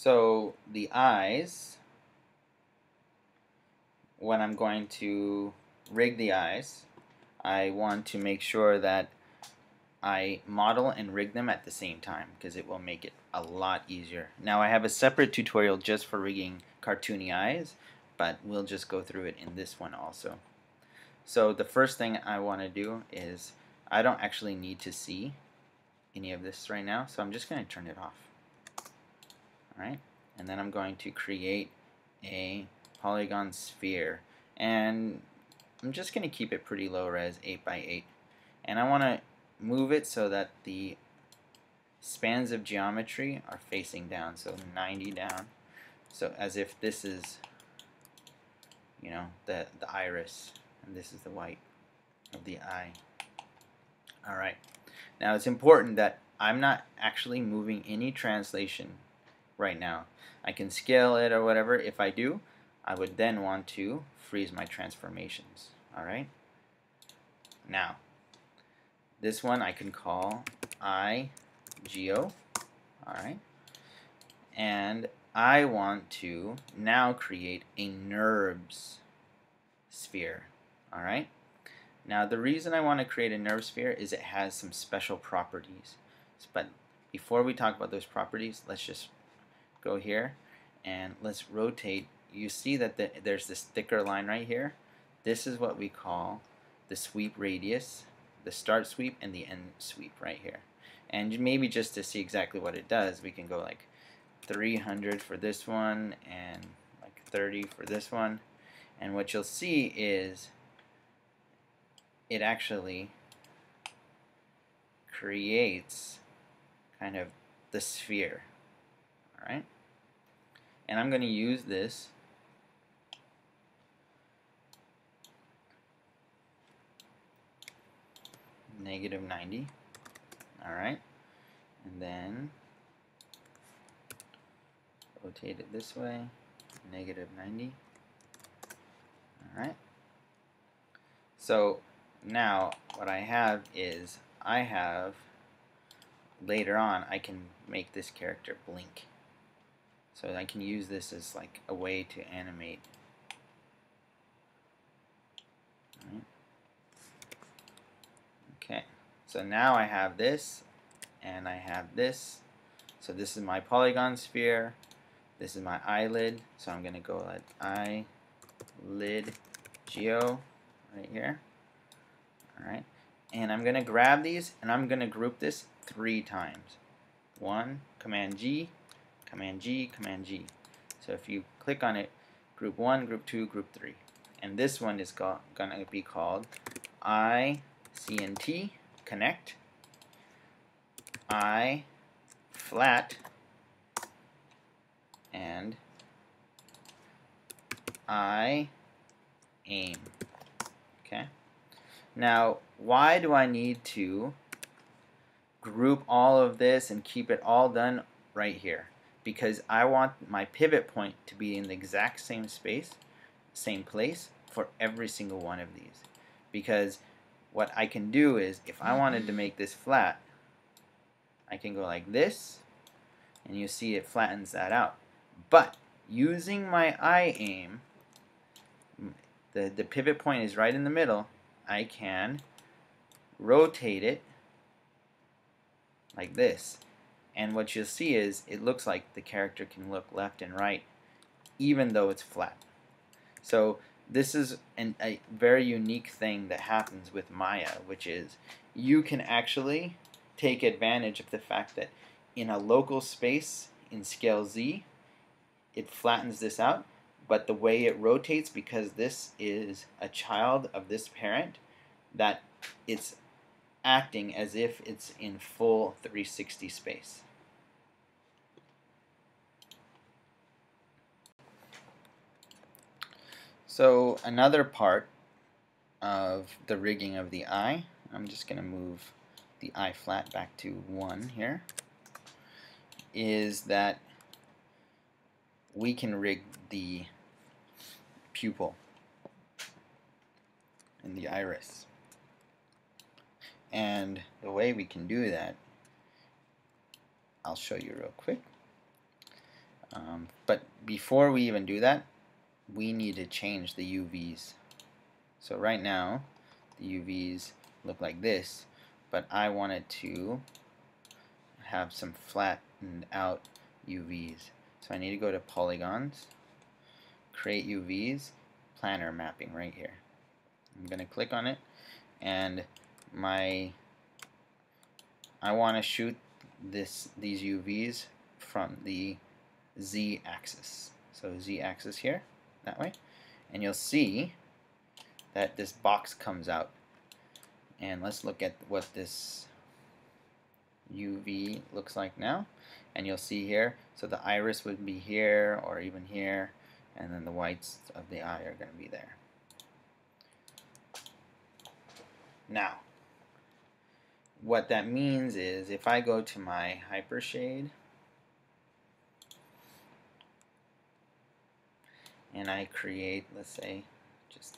So the eyes, when I'm going to rig the eyes, I want to make sure that I model and rig them at the same time because it will make it a lot easier. Now I have a separate tutorial just for rigging cartoony eyes, but we'll just go through it in this one also. So the first thing I want to do is, I don't actually need to see any of this right now, so I'm just going to turn it off. Alright, and then I'm going to create a polygon sphere, and I'm just going to keep it pretty low res, 8x8, and I want to move it so that the spans of geometry are facing down, so 90 down, so as if this is, you know, the iris, and this is the white of the eye. Alright, now it's important that I'm not actually moving any translation right now. I can scale it or whatever. If I do, I would then want to freeze my transformations. Alright, now this one I can call iGeo. Alright, and I want to now create a NURBS sphere. Alright, now the reason I want to create a NURBS sphere is it has some special properties. But before we talk about those properties, let's just go here and let's rotate. You see that there's this thicker line right here. This is what we call the sweep radius, the start sweep and the end sweep right here. And maybe just to see exactly what it does, we can go like 300 for this one and like 30 for this one. And what you'll see is it actually creates kind of the sphere. Alright? And I'm going to use this -90. Alright? And then rotate it this way, -90. Alright? So now what I have is, later on I can make this character blink. So I can use this as like a way to animate. Right. Okay, so now I have this and I have this. So this is my polygon sphere, this is my eyelid, so I'm going to go at eyelid geo right here. Alright, and I'm going to grab these and I'm going to group this 3 times. 1, Command G, Command G, Command G. So if you click on it, group 1, group 2, group 3. And this one is going to be called ICNT, connect, I flat, and I aim. Okay. Now, why do I need to group all of this and keep it all done right here? Because I want my pivot point to be in the exact same space, same place for every single one of these. Because what I can do is, if I wanted to make this flat, I can go like this, and you see it flattens that out. But using my eye aim, the pivot point is right in the middle, I can rotate it like this. And what you'll see is it looks like the character can look left and right even though it's flat. So this is a very unique thing that happens with Maya, which is you can actually take advantage of the fact that in a local space in scale Z, it flattens this out, but the way it rotates, because this is a child of this parent, that it's acting as if it's in full 360 space. So another part of the rigging of the eye, I'm just going to move the eye flat back to 1 here, is that we can rig the pupil and the iris. And the way we can do that, I'll show you real quick. But before we even do that, we need to change the UVs. So right now, the UVs look like this, but I wanted to have some flattened out UVs. So I need to go to polygons, create UVs, planar mapping right here. I'm going to click on it, and I want to shoot these UVs from the z-axis. So z-axis here, that way, and you'll see that this box comes out. And let's look at what this UV looks like now, and you'll see here, so the iris would be here or even here, and then the whites of the eye are going to be there. Now, what that means is if I go to my hypershade and I create, let's say,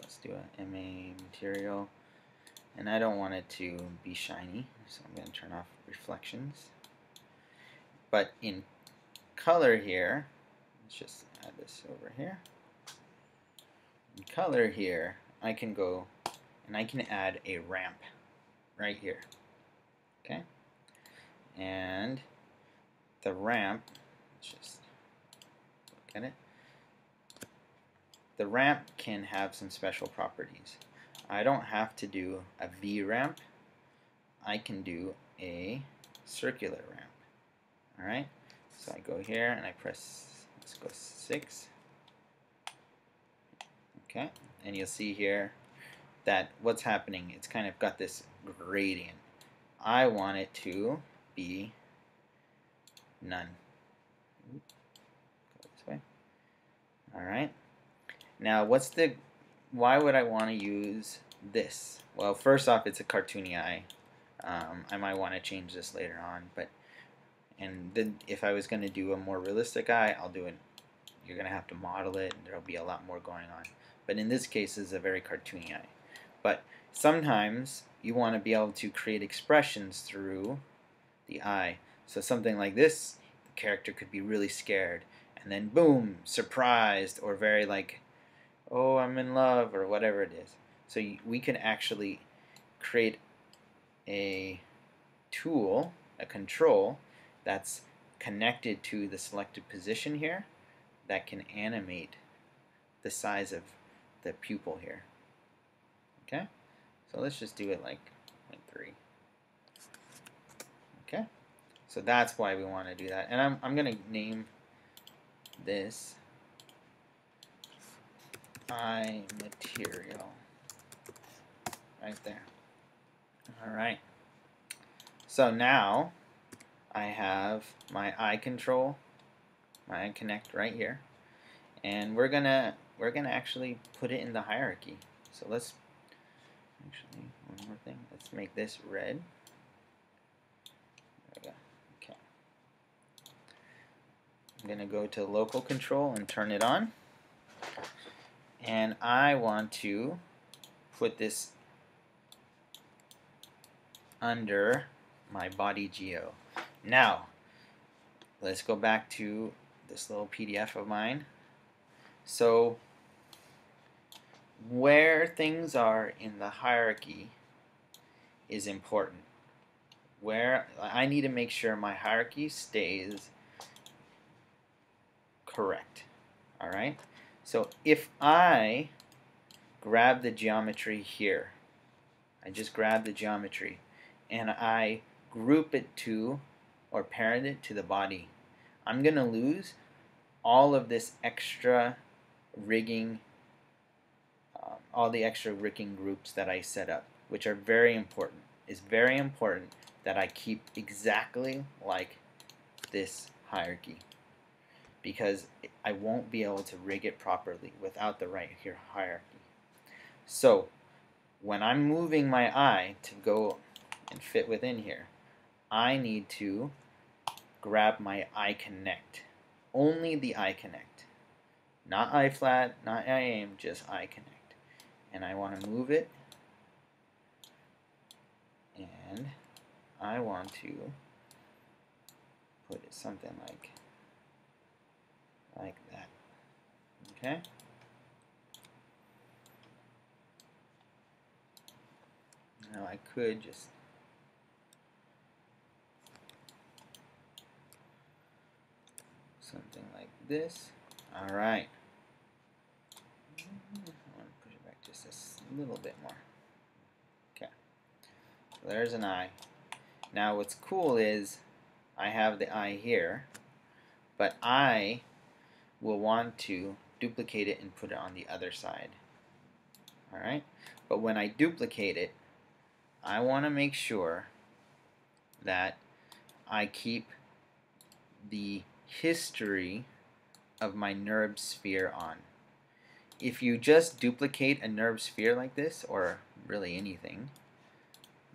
let's do a MA material, and I don't want it to be shiny, so I'm going to turn off reflections. But in color here, let's just add this over here. In color here, I can go and I can add a ramp right here. Okay? And the ramp, let's just look at it. The ramp can have some special properties. I don't have to do a V ramp. I can do a circular ramp. Alright? So I go here and I press, let's go 6. Okay? And you'll see here that what's happening, it's kind of got this gradient. I want it to be none. Go this way. Alright? Now, why would I want to use this? Well, first off, it's a cartoony eye. I might want to change this later on, and then if I was going to do a more realistic eye, I'll do it. You're going to have to model it, and there'll be a lot more going on. But in this case, it's a very cartoony eye. But sometimes you want to be able to create expressions through the eye. So something like this, the character could be really scared, and then boom, surprised, or very like, oh, I'm in love, or whatever it is. So we can actually create a tool, a control, that's connected to the selected position here that can animate the size of the pupil here. Okay? So let's just do it like 3. Okay? So that's why we want to do that. And I'm going to name this eye material right there. Alright. So now I have my eye control, my eye connect right here, and we're gonna actually put it in the hierarchy. So let's actually, one more thing. Let's make this red. There we go. Okay. I'm gonna go to local control and turn it on, and I want to put this under my body geo. Now, let's go back to this little PDF of mine. So, where things are in the hierarchy is important. Where I need to make sure my hierarchy stays correct. Alright? So, if I grab the geometry here, I just grab the geometry, and I group it to, or parent it to the body, I'm going to lose all of this extra rigging, all the extra rigging groups that I set up, which are very important. It's very important that I keep exactly like this hierarchy, because I won't be able to rig it properly without the right here hierarchy. So when I'm moving my eye to go and fit within here, I need to grab my eye connect. Only the eye connect. Not eye flat, not eye aim, just eye connect. And I want to move it, and I want to put it something like like that. Okay? Now I could just something like this. Alright. I want to push it back just a little bit more. Okay. So there's an eye. Now what's cool is I have the eye here, but I will want to duplicate it and put it on the other side. Alright? But when I duplicate it, I want to make sure that I keep the history of my NURB sphere on. If you just duplicate a NURB sphere like this, or really anything,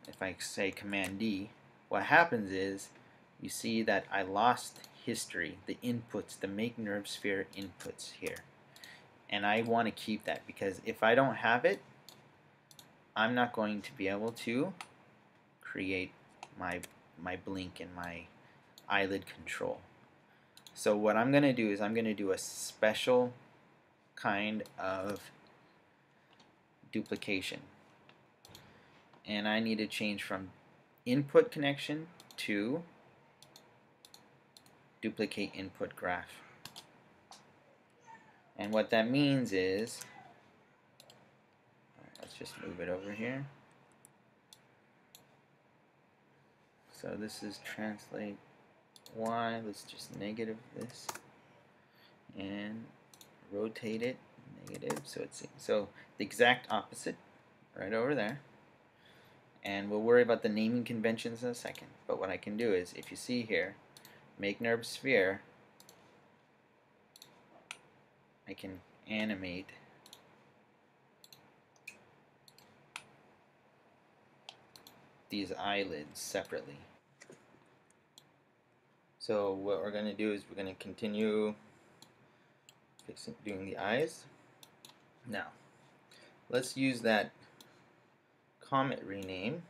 if I say Command D, what happens is you see that I lost history, the inputs, the make NURB sphere inputs here. And I want to keep that because if I don't have it, I'm not going to be able to create my blink and my eyelid control. So what I'm going to do is I'm going to do a special kind of duplication. And I need to change from input connection to duplicate input graph. And what that means is, let's just move it over here. So this is translate Y, let's just negative this and rotate it negative, so it's the exact opposite right over there. And we'll worry about the naming conventions in a second, but what I can do is, if you see here, make NURB sphere, I can animate these eyelids separately. So what we're going to do is we're going to continue doing the eyes. Now, let's use that comet rename.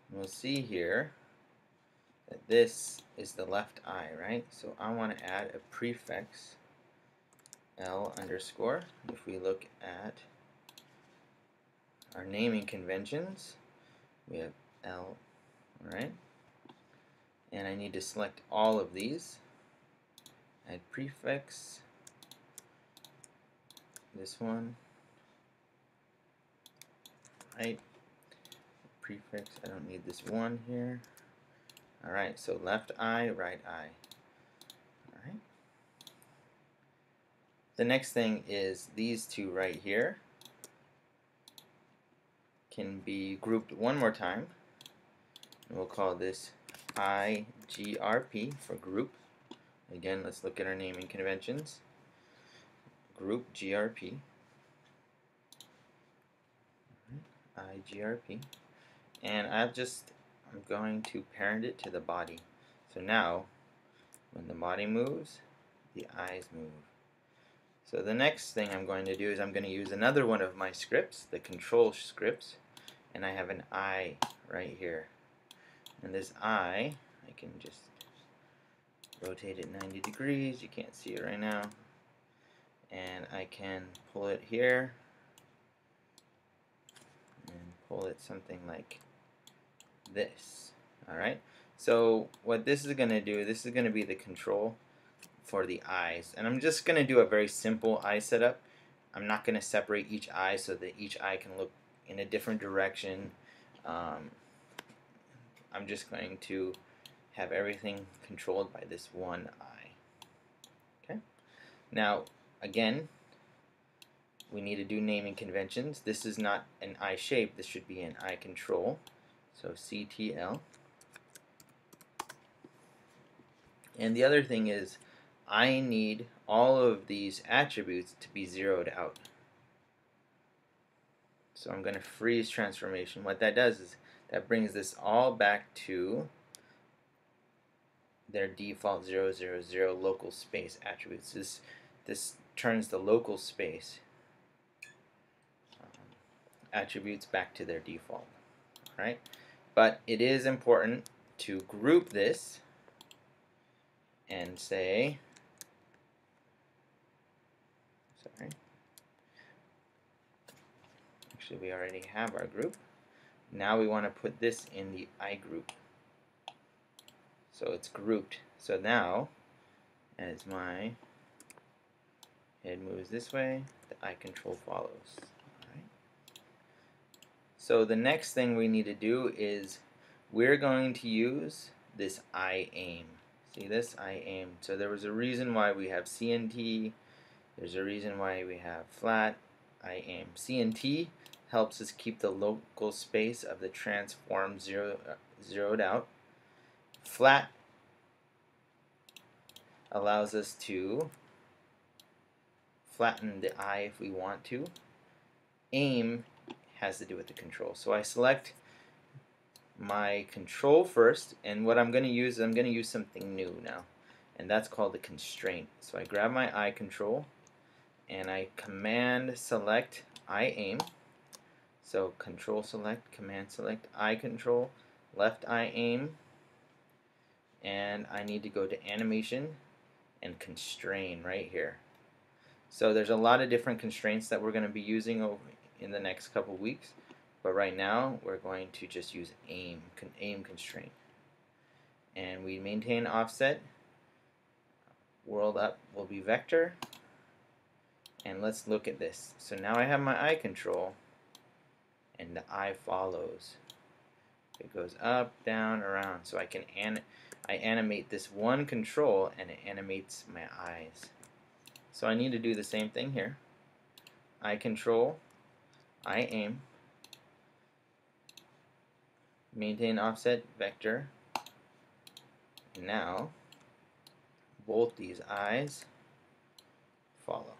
We'll see here that this is the left eye, right? So I want to add a prefix L underscore. If we look at our naming conventions, we have L, right? And I need to select all of these. Add prefix. This one. Right. Prefix. I don't need this one here. Alright, so left eye, right eye. Alright. The next thing is these two right here can be grouped one more time. And we'll call this IGRP for group. Again, let's look at our naming conventions. Group GRP. IGRP. And I'm going to parent it to the body. So now, when the body moves, the eyes move. So the next thing I'm going to do is I'm going to use another one of my scripts, the control scripts, and I have an eye right here. And this eye, I can just rotate it 90 degrees. You can't see it right now. And I can pull it here and pull it something like this. Alright, so what this is going to do, this is going to be the control for the eyes. And I'm just going to do a very simple eye setup. I'm not going to separate each eye so that each eye can look in a different direction. I'm just going to have everything controlled by this one eye. Okay. Now, again, we need to do naming conventions. This is not an eye shape. This should be an eye control. So CTL. And the other thing is, I need all of these attributes to be zeroed out. So I'm going to freeze transformation. What that does is that brings this all back to their default 000 local space attributes. This turns the local space attributes back to their default. Right? But it is important to group this and say Sorry. Actually, we already have our group. Now we want to put this in the eye group. So it's grouped. So now, as my head moves this way, the eye control follows. Alright. So the next thing we need to do is we're going to use this eye aim. See this? Eye aim. So there was a reason why we have CNT. There's a reason why we have flat, eye aim. CNT helps us keep the local space of the transform zeroed out. Flat allows us to flatten the eye if we want to. Aim has to do with the control. So I select my control first, and what I'm going to use is I'm going to use something new now, and that's called the constraint. So I grab my eye control and I command select eye aim. So control select, command select, eye control, left eye aim, and I need to go to animation and constrain right here. So there's a lot of different constraints that we're going to be using over in the next couple weeks, but right now we're going to just use aim constraint. And we maintain offset, world up will be vector, and let's look at this. So now I have my eye control, and the eye follows. It goes up, down, around. So I can I animate this one control, and it animates my eyes. So I need to do the same thing here. Eye control, eye aim, maintain offset vector. And now both these eyes follow.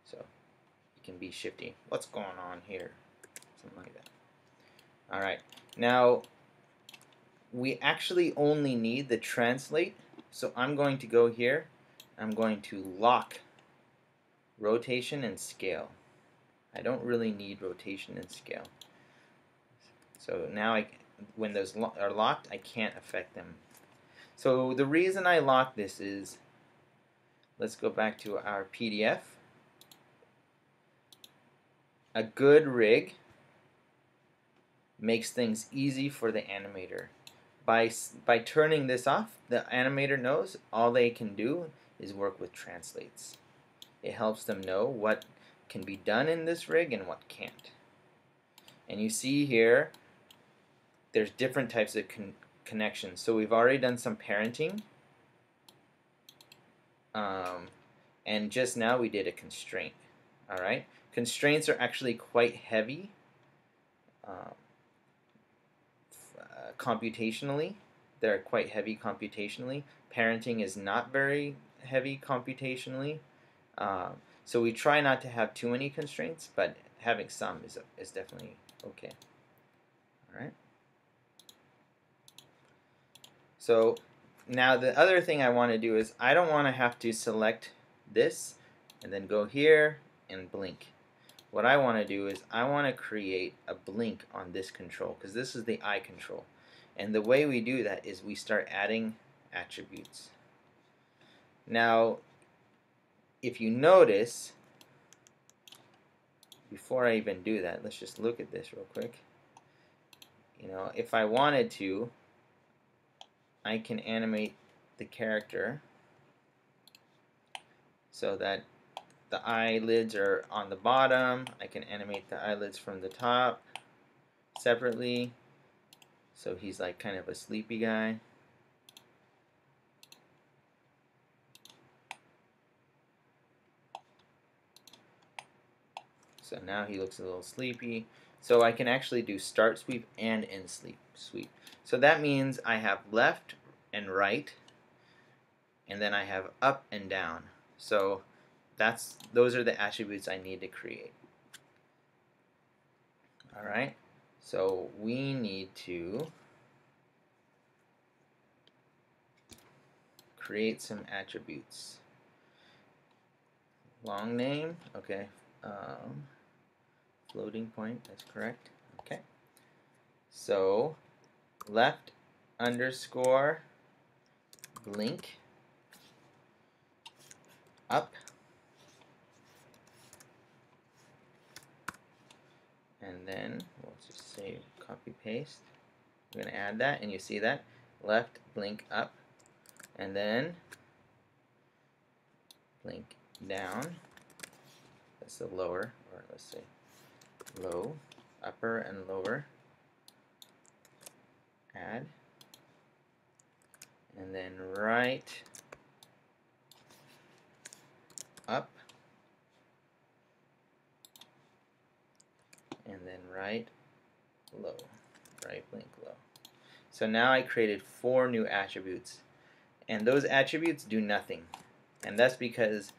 So you can be shifty. What's going on here? Something like that. Alright, now we actually only need the translate. So I'm going to go here. I'm going to lock rotation and scale. I don't really need rotation and scale. So now when those are locked, I can't affect them. So the reason I lock this is, let's go back to our PDF. A good rig makes things easy for the animator. By turning this off, the animator knows all they can do is work with translates. It helps them know what can be done in this rig and what can't. And you see here, there's different types of connections. So we've already done some parenting, and just now we did a constraint. All right, constraints are actually quite heavy computationally. They're quite heavy computationally. Parenting is not very heavy computationally. So we try not to have too many constraints, but having some is definitely okay. All right. So now the other thing I want to do is I don't want to have to select this and then go here and blink. What I want to do is I want to create a blink on this control, because this is the eye control. And the way we do that is we start adding attributes. Now, if you notice, before I even do that, let's just look at this real quick. You know, if I wanted to, I can animate the character so that the eyelids are on the bottom. I can animate the eyelids from the top separately, so he's like kind of a sleepy guy. So now he looks a little sleepy. So I can actually do start sweep and end sweep. So that means I have left and right, and then I have up and down. So those are the attributes I need to create. Alright, so we need to create some attributes. Long name, okay. Floating point, that's correct. Okay. So left underscore blink, up and then we'll just say copy paste. I'm going to add that, and you see that left blink up, and then blink down. That's the lower, or let's say low, upper and lower. Add, and then right up, and then right low, right blink low. So now I created 4 new attributes, and those attributes do nothing, and that's because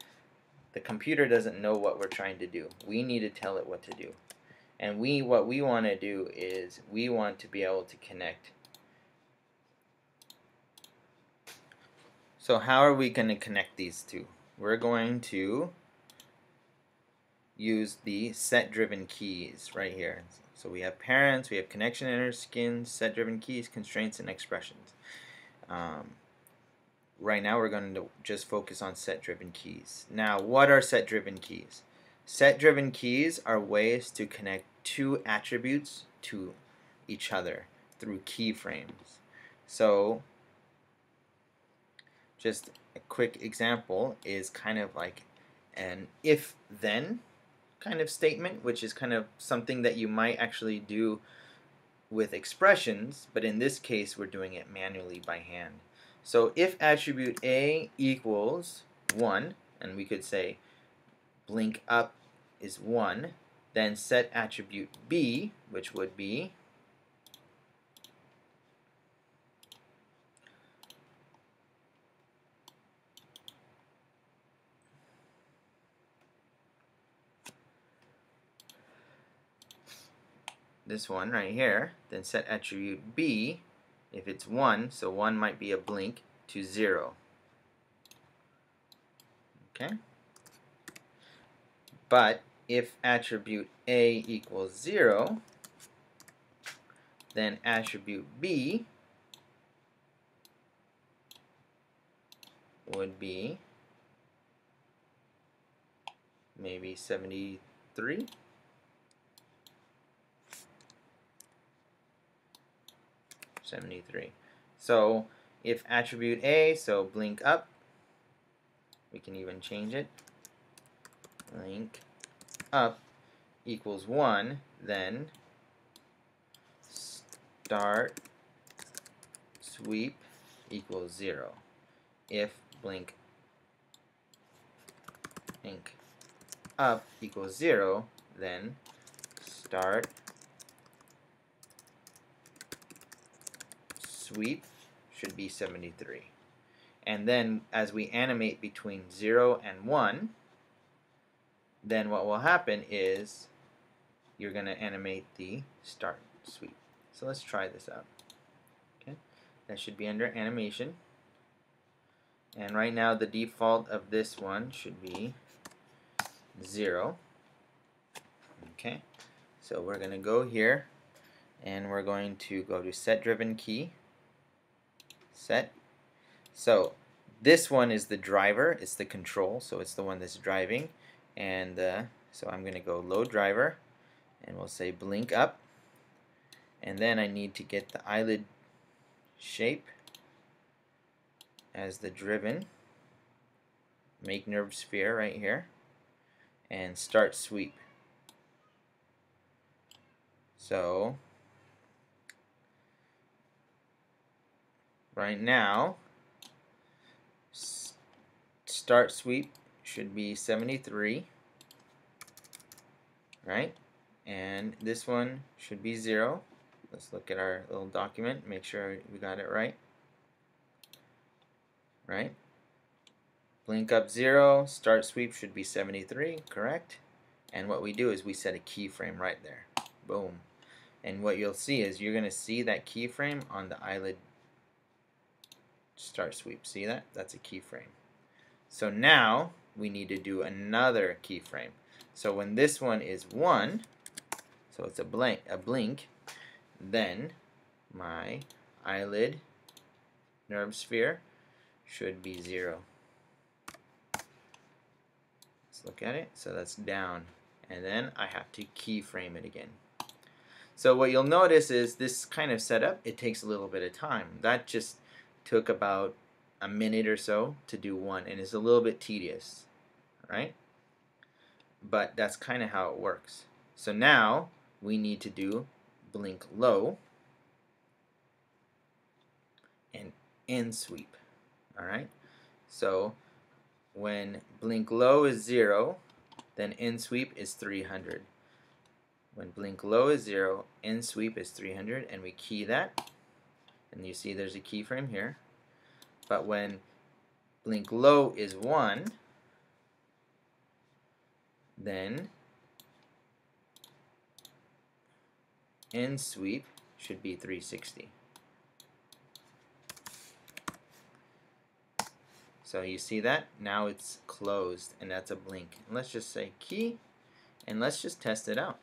the computer doesn't know what we're trying to do. We need to tell it what to do, and what we want to do is we want to be able to connect. So how are we going to connect these two? We're going to use the set-driven keys right here. So we have parents, we have connection, inner skin, set-driven keys, constraints, and expressions. Right now we're going to just focus on set-driven keys. Now, what are set-driven keys? Set-driven keys are ways to connect 2 attributes to each other through keyframes. So just a quick example is kind of like an if-then kind of statement, which is kind of something that you might actually do with expressions, but in this case we're doing it manually by hand. So if attribute A equals 1, and we could say blink up is 1, then set attribute B, which would be this one right here, then set attribute B, if it's 1, so 1 might be a blink, to 0. Okay? But if attribute A equals 0, then attribute B would be maybe 73. So if attribute A, so blink up, we can even change it, blink up equals 1, then start sweep equals 0. If blink up equals 0, then start sweep should be 73. And then as we animate between 0 and 1, then what will happen is you're going to animate the start sweep. So let's try this out. Okay, that should be under animation. And right now the default of this one should be 0. Okay, so we're going to go here and we're going to go to set driven key, set. So this one is the driver, it's the control, so it's the one that's driving. And so I'm going to go load driver, and we'll say blink up, and then I need to get the eyelid shape as the driven, make nerve sphere right here, and start sweep. So right now start sweep should be 73, right? And this one should be 0. Let's look at our little document, make sure we got it right. Right? Blink up 0, start sweep should be 73, correct? And what we do is we set a keyframe right there. Boom. And what you'll see is you're going to see that keyframe on the eyelid start sweep. See that? That's a keyframe. So now we need to do another keyframe. So when this one is 1, so it's a blink, then my eyelid nerve sphere should be 0. Let's look at it. So that's down. And then I have to keyframe it again. So what you'll notice is this kind of setup, it takes a little bit of time. That just took about a minute or so to do one, and it's a little bit tedious, right? But that's kind of how it works. So now we need to do blink low and end sweep. All right. So when blink low is 0, then end sweep is 300. When blink low is 0, end sweep is 300, and we key that. And you see there's a keyframe here. But when blink low is 1, then end sweep should be 360. So you see that? Now it's closed, and that's a blink. And let's just say key, and let's just test it out.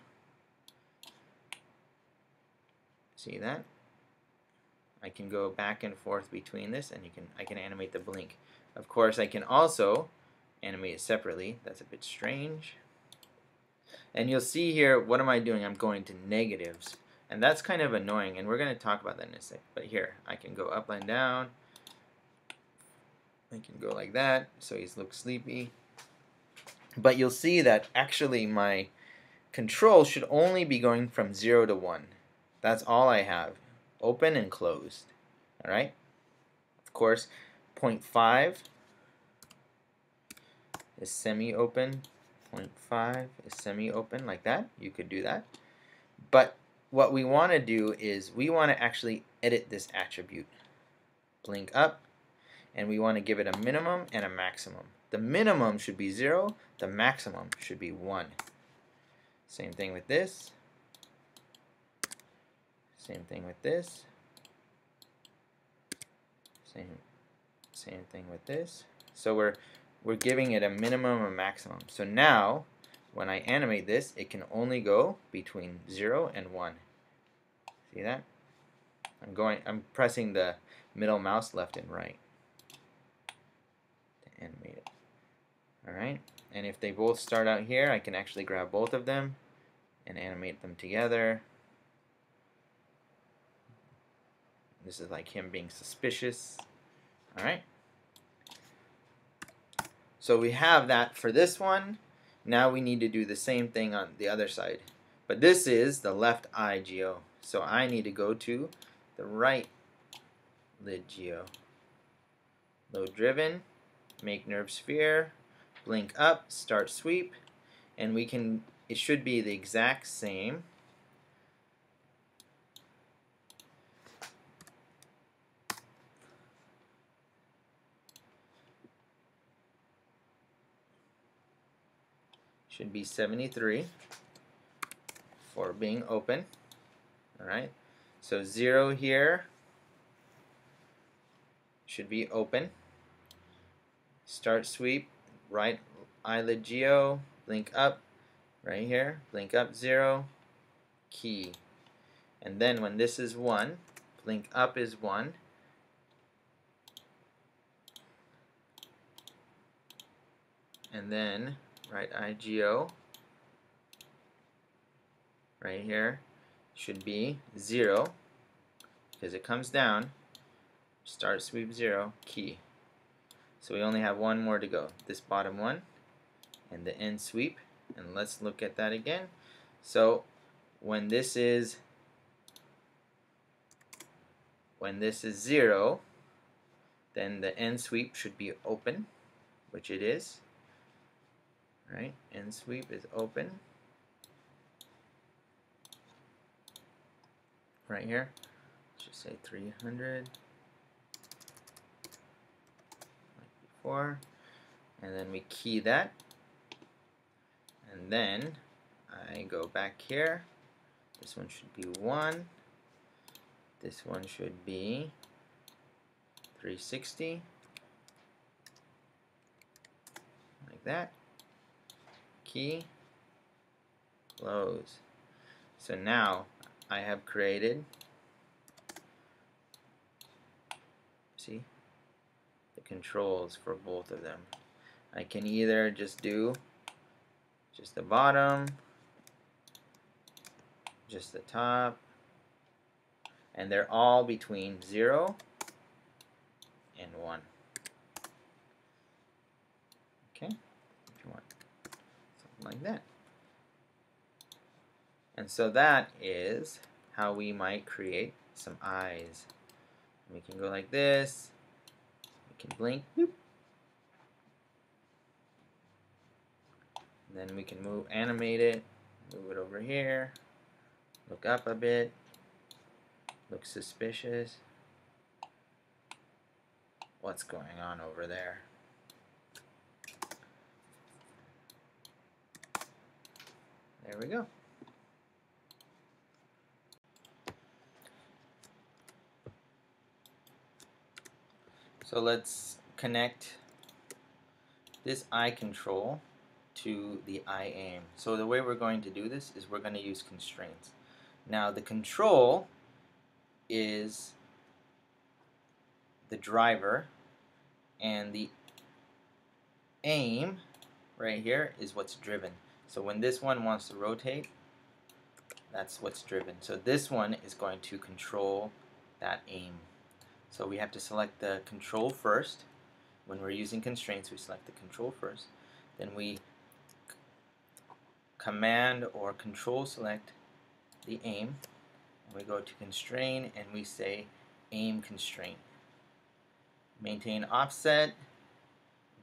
See that? I can go back and forth between this, and I can animate the blink. Of course, I can also animate it separately. That's a bit strange. And you'll see here, what am I doing? I'm going to negatives. And that's kind of annoying, and we're going to talk about that in a sec. But here, I can go up and down. I can go like that, so he looks sleepy. But you'll see that actually my control should only be going from 0 to 1. That's all I have. Open and closed. Alright? Of course, 0.5 is semi-open. 0.5 is semi-open, like that. You could do that. But what we want to do is we want to actually edit this attribute. Blink up, and we want to give it a minimum and a maximum. The minimum should be 0. The maximum should be 1. Same thing with this. Same thing with this. Same thing with this. So we're giving it a minimum and maximum. So now when I animate this, it can only go between 0 and 1. See that? I'm pressing the middle mouse left and right to animate it. Alright? And if they both start out here, I can actually grab both of them and animate them together. This is like him being suspicious. Alright? So we have that for this one. Now we need to do the same thing on the other side. But this is the left eye geo. So I need to go to the right lid geo. Load driven, make nerve sphere, blink up, start sweep, and it should be the exact same. Should be 73 for being open. Alright, so 0 here should be open. Start sweep, right eyelid geo, blink up, right here, blink up 0, key. And then when this is 1, blink up is 1. And then right eye geo right here should be 0 because it comes down. Start sweep 0, key. So we only have one more to go. This bottom one and the end sweep. And let's look at that again. So when this is 0, then the end sweep should be open, which it is. Right? End sweep is open. Right here. Let's just say 300. Like before. And then we key that. And then I go back here. This one should be 1. This one should be 360. Like that. Key, close. So now I have created, see, the controls for both of them. I can either just do just the bottom, just the top, and they're all between 0 and 1. Okay, if you want something like that. And so that is how we might create some eyes. We can go like this. We can blink. Boop. And then we can animate it, move it over here, look up a bit, look suspicious. What's going on over there? There we go. So let's connect this eye control to the eye aim. So the way we're going to do this is we're going to use constraints. Now the control is the driver, and the aim right here is what's driven. So when this one wants to rotate, that's what's driven. So this one is going to control that aim. So we have to select the control first. When we're using constraints, we select the control first. Then we command or control select the aim. We go to constrain and we say aim constraint. Maintain offset,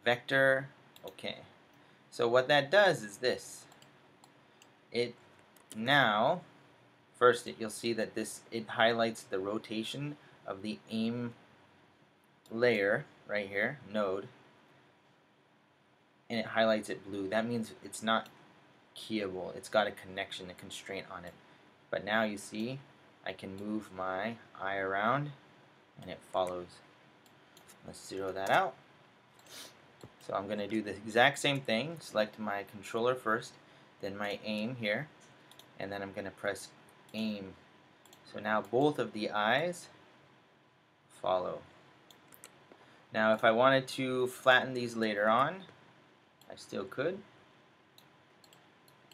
vector, okay. So what that does is this. It now, first you'll see that it highlights the rotation of the aim layer right here, node, and it highlights it blue. That means it's not keyable. It's got a connection, a constraint on it. But now you see I can move my eye around and it follows. Let's zero that out. So I'm going to do the exact same thing. Select my controller first, then my aim here, and then I'm going to press aim. So now both of the eyes follow. Now if I wanted to flatten these later on, I still could,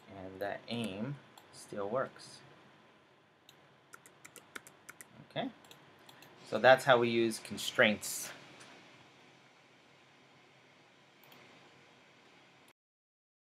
and that aim still works. Okay, so that's how we use constraints.